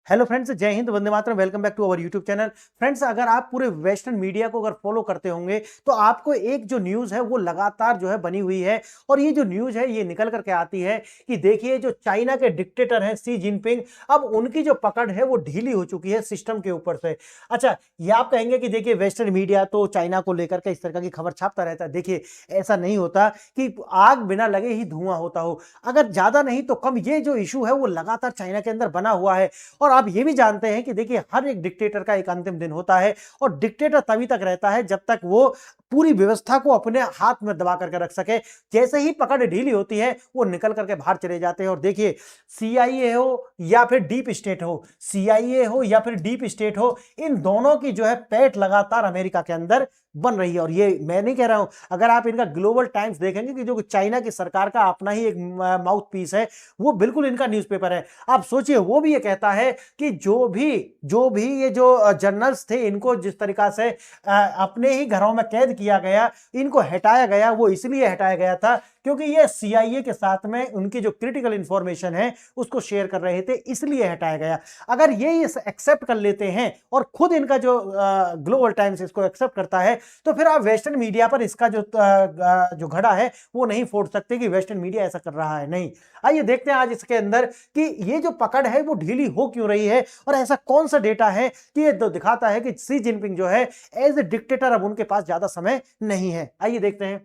Hello friends, जय हिंद, वंदे मातरम। Welcome back to our YouTube channel. Friends, अगर आप पूरे वेस्टर्न मीडिया को अगर फॉलो करते होंगे तो आपको एक जो न्यूज़ है वो लगातार जो है बनी हुई है। और ये जो न्यूज़ है ये निकल करके आती है कि देखिए, जो चाइना के डिक्टेटर हैं शी जिनपिंग, अब उनकी जो पकड़ है वो ढीली हो चुकी है सिस्टम के ऊपर से। अच्छा, ये आप कहेंगे कि देखिए वेस्टर्न मीडिया तो चाइना को लेकर के इस तरह की खबर छापता रहता है। देखिए, ऐसा नहीं होता कि आग बिना लगे ही धुआं होता हो। अगर ज्यादा नहीं तो कम ये जो इशू है वो लगातार चाइना के अंदर बना हुआ है। और आप ये भी जानते हैं कि देखिए, हर एक डिक्टेटर का एक अंतिम दिन होता है और डिक्टेटर तभी तक रहता है जब तक वो पूरी व्यवस्था को अपने हाथ में दबा करके रख सके। जैसे ही पकड़ ढीली होती है वो निकल करके बाहर चले जाते हैं। और देखिए, सीआईए हो या फिर डीप स्टेट हो, सीआईए हो या फिर डीप स्टेट हो, इन दोनों की जो है पैठ लगातार अमेरिका के अंदर बन रही है। और ये मैं नहीं कह रहा हूं, अगर आप इनका ग्लोबल टाइम्स देखेंगे कि जो चाइना की सरकार का अपना ही एक माउथ पीस है, वो बिल्कुल इनका न्यूज़पेपर है। आप सोचिए, वो भी ये कहता है कि जो भी ये जो जर्नल्स थे, इनको जिस तरीका से अपने ही घरों में कैद किया गया, इनको हटाया गया, वो इसलिए हटाया गया था क्योंकि ये सीआईए के साथ में उनकी जो क्रिटिकल इंफॉर्मेशन है उसको शेयर कर रहे थे, इसलिए हटाया गया। अगर ये एक्सेप्ट कर लेते हैं और खुद इनका जो ग्लोबल टाइम्स इसको एक्सेप्ट करता है, तो फिर आप वेस्टर्न मीडिया पर इसका जो घड़ा है वो नहीं फोड़ सकते कि वेस्टर्न मीडिया ऐसा कर रहा है। नहीं, आइए देखते हैं आज इसके अंदर कि ये जो पकड़ है वो ढीली हो क्यों रही है और ऐसा कौन सा डेटा है कि ये तो दिखाता है कि शी जिनपिंग जो है एज ए डिक्टेटर अब उनके पास ज्यादा समय नहीं है। आइए देखते हैं।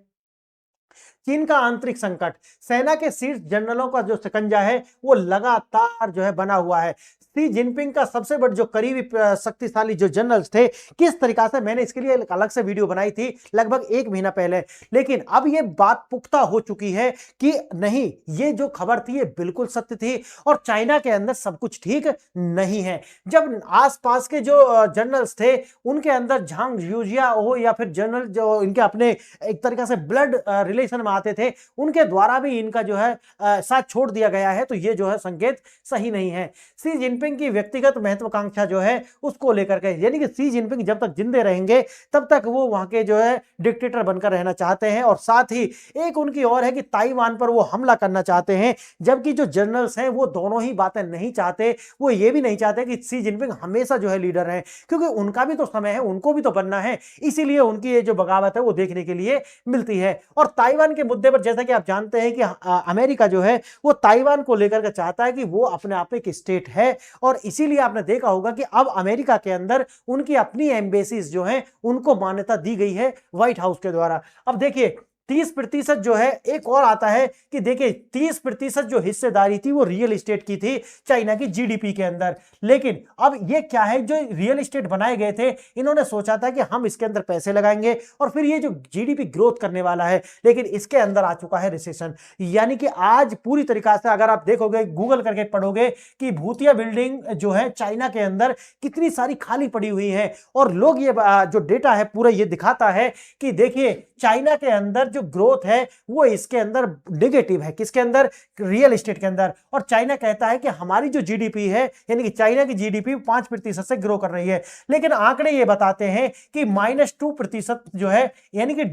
चीन का आंतरिक संकट, सेना के शीर्ष जनरलों का जो शिकंजा है वो लगातार जो है बना हुआ है। शी जिनपिंग का सबसे बड़े जो करीबी शक्तिशाली जो जनरल्स थे, किस तरीका से, मैंने इसके लिए एक अलग से वीडियो बनाई थी लगभग 1 महीना पहले। लेकिन अब ये बात पुख्ता हो चुकी है कि नहीं, ये जो खबर थी ये बिल्कुल सत्य थी और चाइना के अंदर सब कुछ ठीक नहीं है। जब आसपास के जो जनरल्स थे उनके अंदर झांग यूजिया हो या फिर जनरल जो इनके अपने एक तरीका से ब्लड रिलेशन में आते थे, उनके द्वारा भी इनका जो है साथ छोड़ दिया गया है, तो ये जो है संकेत सही नहीं है। शी जिनपिंग की व्यक्तिगत महत्वाकांक्षा जो है उसको लेकर के, यानी कि शी जिनपिंग जब तक जिंदे रहेंगे तब तक वो वहां के जो है डिक्टेटर बनकर रहना चाहते हैं। और साथ ही एक उनकी और है कि ताइवान पर वो हमला करना चाहते हैं, जबकि जो जनरल्स हैं वो दोनों ही बातें नहीं चाहते। वो ये भी नहीं चाहते कि शी जिनपिंग हमेशा जो है लीडर है, क्योंकि उनका भी तो समय है, उनको भी तो बनना है। इसीलिए उनकी ये जो बगावत है वो देखने के लिए मिलती है। और ताइवान के मुद्दे पर जैसा कि आप जानते हैं कि अमेरिका जो है वो ताइवान को लेकर के चाहता है कि वो अपने आप एक स्टेट है। और इसीलिए आपने देखा होगा कि अब अमेरिका के अंदर उनकी अपनी एम्बेसीज जो हैं उनको मान्यता दी गई है व्हाइट हाउस के द्वारा। अब देखिए, 30% जो है, एक और आता है कि देखिए 30% जो हिस्सेदारी थी वो रियल एस्टेट की थी चाइना की जीडीपी के अंदर। लेकिन अब ये क्या है, जो रियल एस्टेट बनाए गए थे, इन्होंने सोचा था कि हम इसके अंदर पैसे लगाएंगे और फिर ये जो जीडीपी ग्रोथ करने वाला है, लेकिन इसके अंदर आ चुका है रिसेशन। यानी कि आज पूरी तरीका से अगर आप देखोगे, गूगल करके पढ़ोगे कि भूतिया बिल्डिंग जो है चाइना के अंदर कितनी सारी खाली पड़ी हुई है। और लोग ये जो डेटा है पूरा ये दिखाता है कि देखिए, चाइना के अंदर जो ग्रोथ है वो इसके अंदर नेगेटिव है, किसके अंदर, रियल एस्टेट के अंदर। और चाइना कहता है कि हमारी जो जीडीपी है, यानी कि चाइना की जीडीपी 5% से ग्रो कर रही है, लेकिन आंकड़े ये बताते हैं कि -2% जो है, यानी कि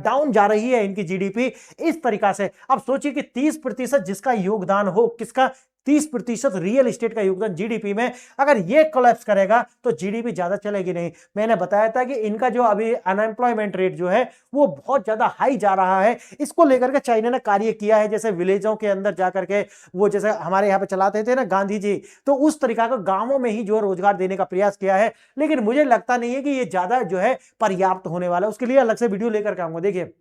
डाउन जा रही है इनकी जीडीपी इस तरीका से। अब सोचिए कि 30% जिसका योगदान हो, किसका, 30% रियल एस्टेट का योगदान जीडीपी में, अगर ये कोलैप्स करेगा तो जीडीपी ज्यादा चलेगी नहीं। मैंने बताया था कि इनका जो अभी अनएम्प्लॉयमेंट रेट जो है वो बहुत ज्यादा हाई जा रहा है। इसको लेकर के चाइना ने कार्य किया है, जैसे विलेजों के अंदर जाकर के वो जैसे हमारे यहाँ पे चलाते थे ना गांधी जी, तो उस तरीका का गांवों में ही जो रोजगार देने का प्रयास किया है। लेकिन मुझे लगता नहीं है कि ये ज्यादा जो है पर्याप्त होने वाला है, उसके लिए अलग से वीडियो लेकर के आऊंगा। देखिए,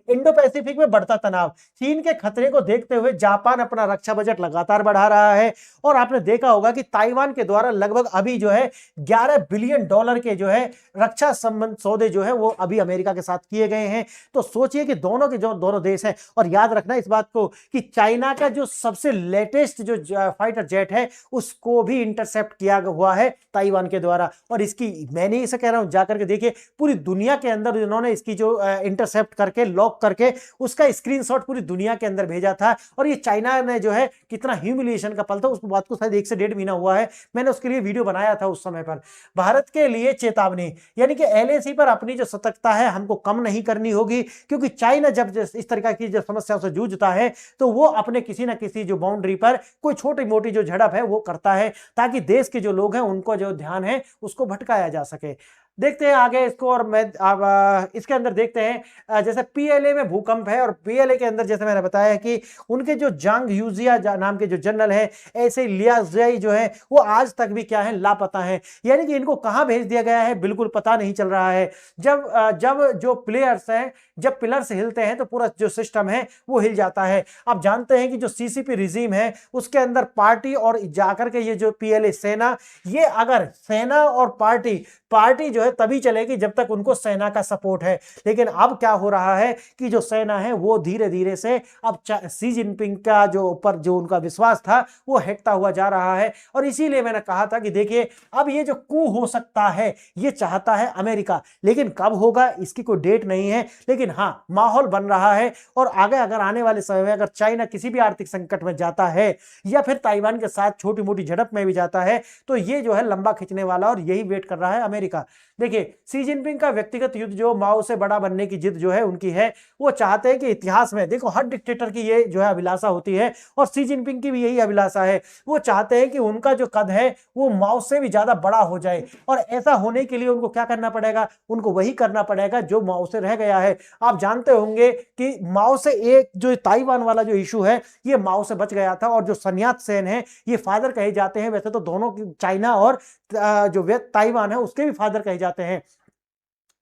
इंडो पैसिफिक में बढ़ता तनाव, चीन के खतरे को देखते हुए जापान अपना रक्षा बजट लगातार बढ़ा रहा है। और आपने देखा होगा कि ताइवान के द्वारा लगभग अभी जो है $11 बिलियन के जो है रक्षा संबंध सौदे जो है वो अभी अमेरिका के साथ किए गए हैं। तो सोचिए कि दोनों के जो दोनों देश हैं, और याद रखना इस बात को कि चाइना का जो सबसे लेटेस्ट जो फाइटर जेट है उसको भी इंटरसेप्ट किया हुआ है ताइवान के द्वारा। और इसकी, मैं नहीं इसे कह रहा हूं, जाकर के देखिए पूरी दुनिया के अंदर इन्होंने इसकी जो इंटरसेप्ट करके लॉक लॉक करके उसका स्क्रीनशॉट पूरी दुनिया के अंदर भेजा था। और ये चाइना ने जो है कितना ह्यूमिलिएशन का पल था, उस बात को शायद 1 से 1.5 महीना हुआ है, मैंने उसके लिए वीडियो बनाया था उस समय पर। भारत के लिए चेतावनी, यानी कि एलएसी पर अपनी जो सतर्कता है हमको कम नहीं करनी होगी, क्योंकि चाइना जब इस तरह की जो समस्याओं से जूझता है तो वो अपने किसी ना किसी जो बाउंड्री पर कोई छोटी मोटी जो झड़प है वो करता है, ताकि देश के जो लोग हैं उनको जो ध्यान है उसको भटकाया जा सके। देखते हैं आगे इसको, और मैं अब इसके अंदर देखते हैं जैसे पीएलए में भूकंप है, और पीएलए के अंदर जैसे मैंने बताया कि उनके जो जांग यूजिया नाम के जो जनरल है, ऐसे लियाजियाई जो है वो आज तक भी क्या है, लापता है। यानी कि इनको कहां भेज दिया गया है बिल्कुल पता नहीं चल रहा है। जब जो प्लेयर्स हैं, जब पिलर्स हिलते हैं तो पूरा जो सिस्टम है वो हिल जाता है। आप जानते हैं कि जो सीसीपी रिजीम है उसके अंदर पार्टी और जाकर के ये जो पीएलए सेना, ये अगर सेना और पार्टी जो है तभी चलेगी जब तक उनको सेना का सपोर्ट है। लेकिन अब क्या हो रहा है कि जो सेना है वो धीरे धीरे से अब शी जिनपिंग का जो ऊपर जो उनका विश्वास था वो हटता हुआ जा रहा है। और इसीलिए मैंने कहा था कि देखिए अब ये जो कू हो सकता है ये चाहता है अमेरिका, लेकिन कब होगा इसकी कोई डेट नहीं है। लेकिन हाँ, माहौल बन रहा है, और आगे अगर आने वाले समय में अगर चाइना किसी भी आर्थिक संकट में जाता है या फिर ताइवान के साथ छोटी मोटी झड़प में भी जाता है तो ये जो है लंबा खींचने वाला, और यही वेट कर रहा है अमेरिका। देखिए शी जिनपिंग का व्यक्तिगत युद्ध जो माओ से बड़ा बनने की जिद जो है उनकी है, वो चाहते हैं कि इतिहास में, देखो हर डिक्टेटर की ये जो है अभिलाषा होती है, और शी जिनपिंग की भी यही अभिलाषा है। वो चाहते हैं कि उनका जो कद है वो माओ से भी ज्यादा बड़ा हो जाए, और ऐसा होने के लिए उनको क्या करना पड़ेगा, उनको वही करना पड़ेगा जो माओ से रह गया है। आप जानते होंगे कि माओ से एक जो ताइवान वाला जो इशू है ये माओ से बच गया था, और जो sun Yat-sen है ये फादर कहे जाते हैं, वैसे तो दोनों चाइना और जो ताइवान है उसके भी फादर कहे जाते हैं,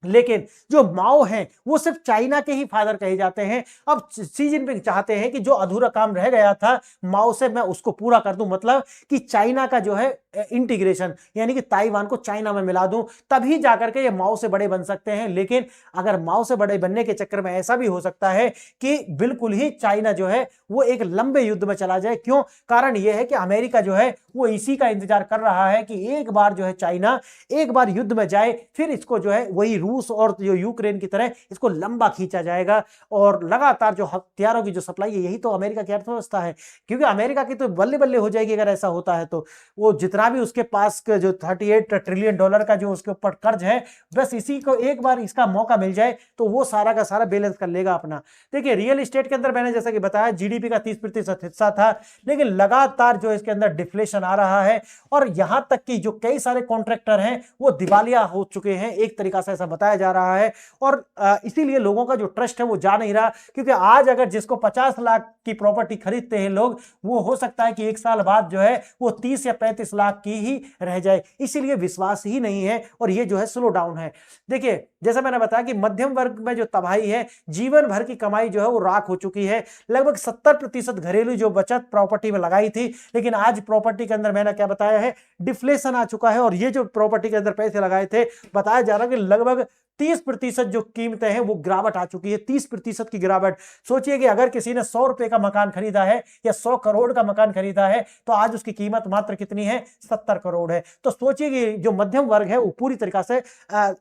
लेकिन जो माओ हैं वो सिर्फ चाइना के ही फादर कहे जाते हैं। अब शी जिनपिंग चाहते हैं कि जो अधूरा काम रह गया था माओ से मैं उसको पूरा कर दूं, मतलब कि चाइना का जो है इंटीग्रेशन, यानी कि ताइवान को चाइना में मिला दूं, तभी जाकर के ये माओ से बड़े बन सकते हैं। लेकिन अगर माओ से बड़े बनने के चक्कर में ऐसा भी हो सकता है कि बिल्कुल ही चाइना जो है वो एक लंबे युद्ध में चला जाए। क्यों? कारण यह है कि अमेरिका जो है वो इसी का इंतजार कर रहा है कि एक बार जो है चाइना एक बार युद्ध में जाए, फिर इसको जो है वही रूस और जो यूक्रेन की तरह इसको लंबा खींचा जाएगा, और लगातार जो हथियारों की जो सप्लाई है यही तो अमेरिका की अर्थव्यवस्था है। क्योंकि अमेरिका की तो बल्ले बल्ले हो जाएगी अगर ऐसा होता है, तो वो जितना भी उसके पास जो 38 ट्रिलियन डॉलर का जो उसके ऊपर कर्ज है, बस इसी को एक बार इसका मौका मिल जाए तो वो सारा का सारा बैलेंस कर लेगा अपना। देखिए रियल एस्टेट के अंदर मैंने जैसा कि बताया जीडीपी का 30% हिस्सा था, लेकिन लगातार जो इसके अंदर डिफ्लेशन आ रहा है, और यहां तक कि जो कई सारे कॉन्ट्रैक्टर हैं वो दिवालिया हो चुके हैं, एक तरीका से ऐसा बताया जा रहा है। और इसीलिए लोगों का जो ट्रस्ट है वो जा नहीं रहा, क्योंकि आज अगर जिसको 50 लाख की प्रॉपर्टी खरीदते हैं लोग, वो हो सकता है कि 1 साल बाद जो है वो 30 या 35 लाख की ही रह जाए। इसीलिए विश्वास ही नहीं है, और ये जो है स्लो डाउन है। देखिए जैसा मैंने बताया कि मध्यम वर्ग में जो तबाही है, जीवन भर की कमाई जो है वो राख हो चुकी है। लगभग 70% घरेलू जो बचत प्रॉपर्टी में लगाई थी, लेकिन आज प्रॉपर्टी के अंदर मैंने क्या बताया है, डिफ्लेशन आ चुका है। और ये जो प्रॉपर्टी के अंदर पैसे लगाए थे, बताया जा रहा है कि लगभग 30% जो कीमतें हैं वो गिरावट आ चुकी है, 30% की गिरावट। सोचिए कि अगर किसी ने 100 रुपए का मकान खरीदा है या 100 करोड़ का मकान खरीदा है, तो आज उसकी कीमत मात्र कितनी है, 70 करोड़ है। तो सोचिए कि जो मध्यम वर्ग है वो पूरी तरीका से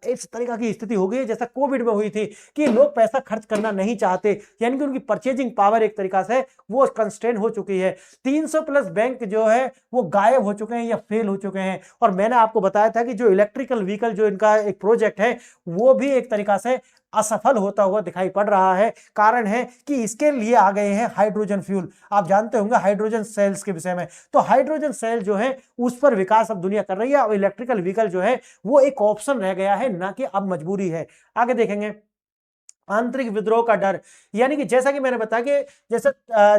इस तरीका की स्थिति हो गई है जैसा कोविड में हुई थी, कि लोग पैसा खर्च करना नहीं चाहते, यानी कि उनकी परचेजिंग पावर एक तरीका से वो कंस्ट्रेन हो चुकी है। 300 प्लस बैंक जो है वो गायब हो चुके हैं या फेल हो चुके हैं। और मैंने आपको बताया था कि जो इलेक्ट्रिकल व्हीकल जो इनका एक प्रोजेक्ट है वो भी एक तरीका से असफल होता हुआ दिखाई पड़ रहा है। कारण है कि इसके लिए आ गए हैं हाइड्रोजन फ्यूल। आप जानते होंगे हाइड्रोजन सेल्स के विषय में, तो हाइड्रोजन सेल जो है उस पर विकास अब दुनिया कर रही है। अब इलेक्ट्रिकल व्हीकल जो है वो एक ऑप्शन रह गया है, ना कि अब मजबूरी है। आगे देखेंगे आंतरिक विद्रोह का डर, यानी कि जैसा कि मैंने बताया कि जैसे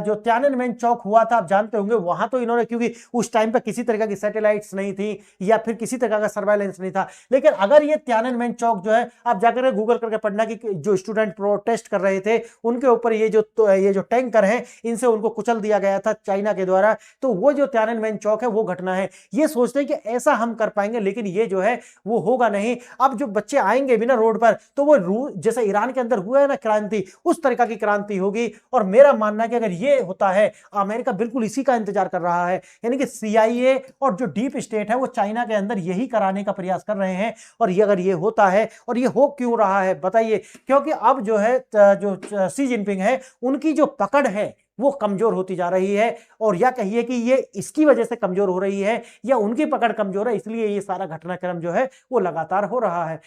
जो तियाननमेन चौक हुआ था, आप जानते होंगे, वहां तो इन्होंने, क्योंकि उस टाइम पे किसी तरह की सैटेलाइट्स नहीं थी या फिर किसी तरह का सर्वेलेंस नहीं था, लेकिन अगर ये तियाननमेन चौक जो है, आप जाकर गूगल करके पढ़ना कि जो स्टूडेंट प्रोटेस्ट कर रहे थे उनके ऊपर ये जो टैंकर हैं इनसे उनको कुचल दिया गया था चाइना के द्वारा, तो वो जो तियाननमेन चौक है वो घटना है। ये सोचते हैं कि ऐसा हम कर पाएंगे, लेकिन ये जो है वो होगा नहीं। अब जो बच्चे आएंगे भी ना रोड पर, तो वो जैसे ईरान के अंदर अंदर हुआ है ना क्रांति, उस तरीका की क्रांति होगी। और मेरा मानना है कि अगर ये होता है, अमेरिका बिल्कुल इसी का इंतजार कर रहा है, यानी कि CIA और जो डीप स्टेट है वो चाइना के अंदर यही कराने का प्रयास कर रहे हैं। और ये अगर ये होता है, और ये हो क्यों रहा है बताइए, क्योंकि अब जो है जो सी जिनपिंग है उनकी जो पकड़ है वो कमजोर होती जा रही है। और या कहिए कि ये इसकी वजह से कमजोर हो रही है, या उनकी पकड़ कमजोर है, इसलिए ये सारा घटनाक्रम जो है वो लगातार हो रहा है।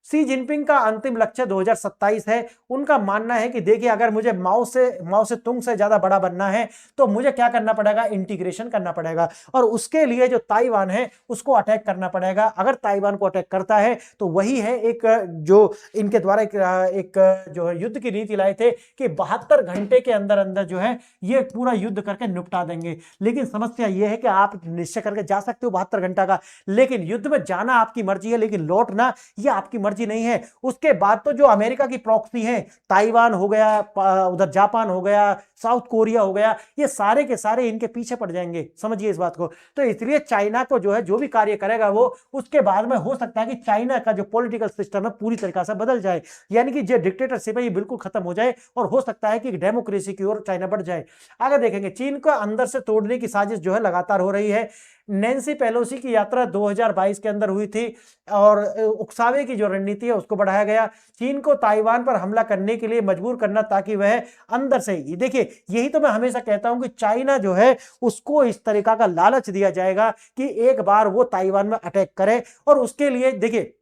सी जिनपिंग का अंतिम लक्ष्य 2027 है। उनका मानना है कि देखिए, अगर मुझे माओ से तुंग से ज्यादा बड़ा बनना है तो मुझे क्या करना पड़ेगा, इंटीग्रेशन करना पड़ेगा, और उसके लिए जो ताइवान है उसको अटैक करना पड़ेगा। अगर ताइवान को अटैक करता है तो वही है एक जो इनके द्वारा एक जो है युद्ध की नीति लाए थे कि 72 घंटे के अंदर अंदर जो है ये पूरा युद्ध करके निपटा देंगे। लेकिन समस्या ये है कि आप निश्चय करके जा सकते हो 72 घंटा का, लेकिन युद्ध में जाना आपकी मर्जी है, लेकिन लौटना ये आपकी मर्जी नहीं है। उसके बाद तो जो अमेरिका की प्रॉक्सी है, ताइवान हो गया, उधर जापान हो गया, साउथ कोरिया हो गया, ये सारे के सारे इनके पीछे पड़ जाएंगे, समझिए इस बात को। तो इसलिए चाइना को जो है जो भी कार्य करेगा वो उसके बाद में हो सकता है कि चाइना का जो पॉलिटिकल सिस्टम है पूरी तरीके से बदल जाए, यानी कि जो डिक्टेटरशिप है ये बिल्कुल खत्म हो जाए, और हो सकता है कि डेमोक्रेसी की ओर चाइना बढ़ जाए। अगर देखेंगे चीन को अंदर से तोड़ने की साजिश जो है लगातार हो रही है। नैन्सी पेलोसी की यात्रा 2022 के अंदर हुई थी, और उकसावे की जो रणनीति है उसको बढ़ाया गया, चीन को ताइवान पर हमला करने के लिए मजबूर करना, ताकि वह अंदर से ही, देखिए यही तो मैं हमेशा कहता हूं कि चाइना जो है उसको इस तरीका का लालच दिया जाएगा कि एक बार वो ताइवान में अटैक करे। और उसके लिए देखिए,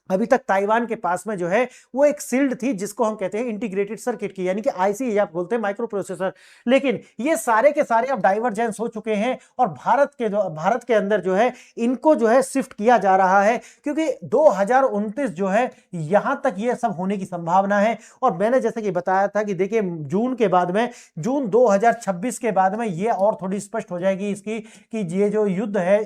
अभी तक ताइवान के पास में जो है वो एक शील्ड थी जिसको हम कहते हैं इंटीग्रेटेड सर्किट की, यानी कि आईसी आप बोलते हैं, माइक्रो प्रोसेसर। लेकिन ये सारे के सारे अब डाइवर्जेंस हो चुके हैं, और भारत के अंदर जो है इनको जो है शिफ्ट किया जा रहा है, क्योंकि 2029 जो है यहां तक ये सब होने की संभावना है। और मैंने जैसे कि बताया था कि देखिए जून 2026 के बाद में ये और थोड़ी स्पष्ट हो जाएगी इसकी, कि ये जो युद्ध है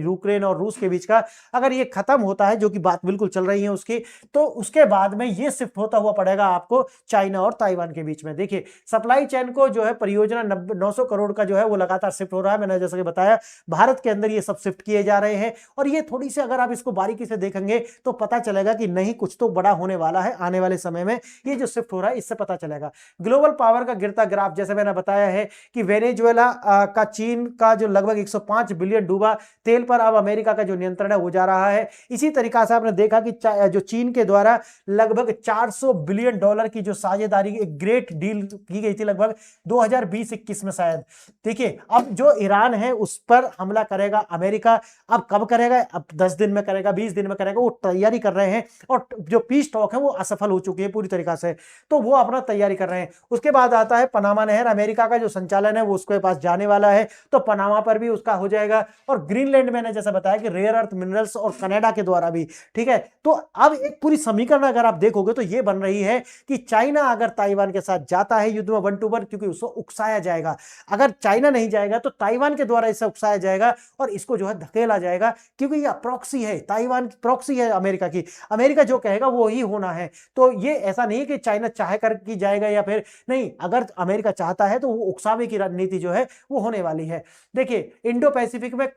यूक्रेन और रूस के बीच का, अगर ये खत्म होता है, जो कि बात बिल्कुल चल रही है उसकी, तो उसके बाद में ये शिफ्ट होता हुआ पड़ेगा आपको चाइना और ताइवान के बीच में। देखिए सप्लाई चेन को जो है परियोजना 900 करोड़ का जो है वो लगातार शिफ्ट हो रहा है। मैंने जैसे कि बताया भारत के अंदर ये सब शिफ्ट किए जा रहे हैं, और ये थोड़ी सी अगर आप इसको बारीकी से देखेंगे तो पता चलेगा कि नहीं, कुछ तो बड़ा होने वाला है आने वाले समय में। ये जो शिफ्ट हो रहा है इससे पता चलेगा। ग्लोबल पावर का गिरता ग्राफ, जैसे मैंने बताया है कि वेनेजुएला का चीन का जो लगभग 105 बिलियन डूबा तेल पर अब अमेरिका का जो नियंत्रण है वो जा रहा है। इसी तरीका से आपने देखा कि जो चीन के द्वारा लगभग 400 बिलियन डॉलर की जो साझेदारी, एक ग्रेट डील की गई थी लगभग 2020-21 में शायद। देखिए अब जो ईरान है उस पर हमला करेगा अमेरिका, अब कब करेगा, अब 10 दिन में करेगा, 20 दिन में करेगा, वो तैयारी कर रहे हैं। और जो पीस टॉक है वो असफल हो चुकी है पूरी तरीका से, तो वो अपना तैयारी कर रहे हैं। उसके बाद आता है पनामा नहर, अमेरिका का जो संचालन है वो उसके पास जाने वाला है, तो पनामा पर भी उसका हो जाएगा। और ग्रीनलैंड मैंने जैसे बताया कि रेयर अर्थ मिनरल्स और कनाडा के द्वारा भी, ठीक है। तो अब एक पूरी समीकरण अगर आप देखोगे तो ये बन रही है कि चाइना अगर ताइवान के साथ जाता है युद्ध में 1 to 1, क्योंकि उसको उकसाया जाएगा। अगर चाइना नहीं जाएगा तो ताइवान के द्वारा इसे उकसाया जाएगा और इसको जो है धकेला जाएगा, क्योंकि ये प्रॉक्सी है, ताइवान की प्रॉक्सी है अमेरिका की। अमेरिका जो कहेगा वो ही होना है। तो ये ऐसा नहीं कि चाइना चाह कर की जाएगा या फिर नहीं, अगर अमेरिका चाहता है तो वो उकसावे की रणनीति जो है वो होने वाली है। देखिए इंडो पैसिफिक में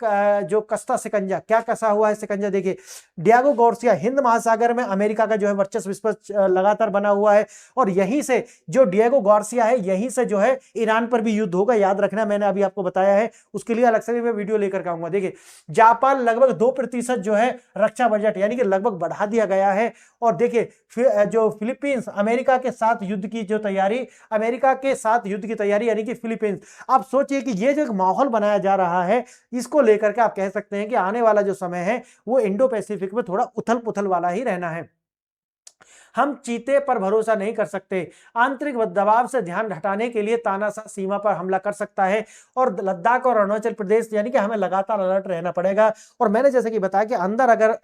जो कस्ता शिकंजा, क्या कसा हुआ है शिकंजा, देखिए डियागो गार्सिया, हिंद महासागर में अमेरिका का जो है वर्चस्व लगातार बना हुआ है, और यहीं से जो डिएगो गार्सिया है यहीं से जो है ईरान पर भी युद्ध होगा, याद रखना, मैंने अभी आपको बताया है, उसके लिए अलग से भी मैं वीडियो लेकर आऊंगा। देखिए जापान लगभग 2% जो है रक्षा बजट यानी कि लगभग बढ़ा दिया गया है। और देखिए जो फिलीपींस, अमेरिका के साथ युद्ध की जो तैयारी, अमेरिका के साथ युद्ध की तैयारी यानी कि फिलीपींस। आप सोचिए कि ये जो एक माहौल बनाया जा रहा है, इसको लेकर के आप कह सकते हैं कि आने वाला जो समय है वो इंडो पैसिफिक में थोड़ा उथल पुथल वाला ही रहना है। हम चीते पर भरोसा नहीं कर सकते। आंतरिक दबाव से ध्यान हटाने के लिए तानाशाह सीमा पर हमला कर सकता है, और लद्दाख और अरुणाचल प्रदेश यानी कि हमें लगातार अलर्ट रहना पड़ेगा। और मैंने जैसे कि बताया कि अंदर अगर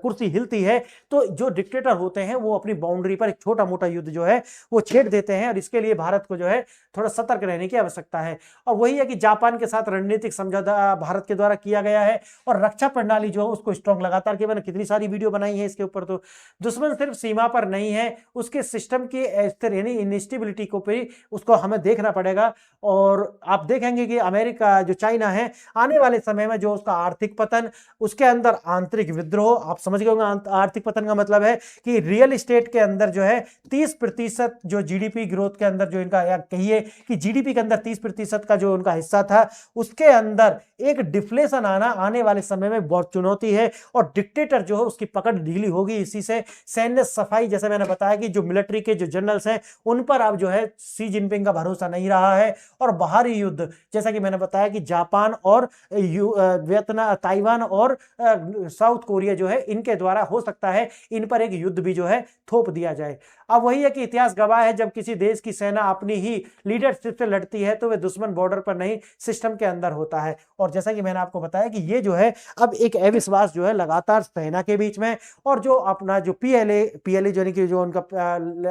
कुर्सी हिलती है तो जो डिक्टेटर होते हैं वो अपनी बाउंड्री पर एक छोटा मोटा युद्ध जो है वो छेड़ देते हैं, और इसके लिए भारत को जो है थोड़ा सतर्क रहने की आवश्यकता है। और वही है कि जापान के साथ रणनीतिक समझौता भारत के द्वारा किया गया है, और रक्षा प्रणाली जो है उसको स्ट्रॉन्ग लगातार, की मैंने कितनी सारी वीडियो बनाई है इसके ऊपर। तो दुश्मन सिर्फ सीमा पर नहीं है, उसके सिस्टम की स्थिर यानी इनस्टेबिलिटी को भी उसको हमें देखना पड़ेगा। और आप देखेंगे कि अमेरिका जो चाइना है, आने वाले समय में जो उसका आर्थिक पतन, उसके अंदर आंतरिक विद्रोह, आप समझ गए होंगे आर्थिक पतन का मतलब है कि रियल एस्टेट के अंदर जो है 30% जो जीडीपी ग्रोथ के अंदर जो इनका, या कहिए कि जीडीपी के अंदर 30% का जो उनका हिस्सा था, उसके अंदर एक डिफ्लेशन आना आने वाले समय में बहुत चुनौती है। और डिक्टेटर जो है उसकी पकड़ ढीली होगी। इसी से सैन्य सफाई, जैसे मैंने बताया कि जो मिलिट्री के जो जनरल्स हैं उन पर अब जो है सी जिनपिंग का भरोसा नहीं रहा है। और बाहरी युद्ध, जैसा कि मैंने बताया कि जापान और वियतनाम, ताइवान और साउथ कोरिया जो है इनके द्वारा हो सकता है इन पर एक युद्ध भी जो है थोप दिया जाए। अब वही है कि इतिहास गवाह है, जब किसी देश की सेना अपनी ही लीडरशिप से लड़ती है तो वे दुश्मन बॉर्डर पर नहीं सिस्टम के अंदर होता है। और जैसा कि मैंने आपको बताया कि ये जो है अब एक अविश्वास जो है लगातार सेना के बीच में और जो अपना जो पीएलए यानी कि जो उनका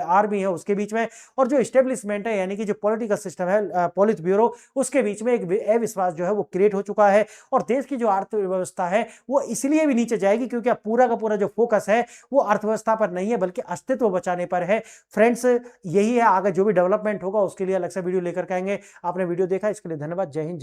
आर्मी है उसके बीच में, और जो स्टेब्लिशमेंट है यानी कि जो पॉलिटिकल सिस्टम है पॉलिट ब्यूरो, उसके बीच में एक अविश्वास जो है वो क्रिएट हो चुका है। और देश की जो अर्थव्यवस्था है वो इसलिए भी नीचे जाएगी क्योंकि अब पूरा का पूरा जो फोकस है वो अर्थव्यवस्था पर नहीं है बल्कि अस्तित्व बचाने पर है। फ्रेंड्स, यही है, आगे जो भी डेवलपमेंट होगा उसके लिए अलग से वीडियो लेकर के आएंगे। आपने वीडियो देखा इसके लिए धन्यवाद। जय हिंद।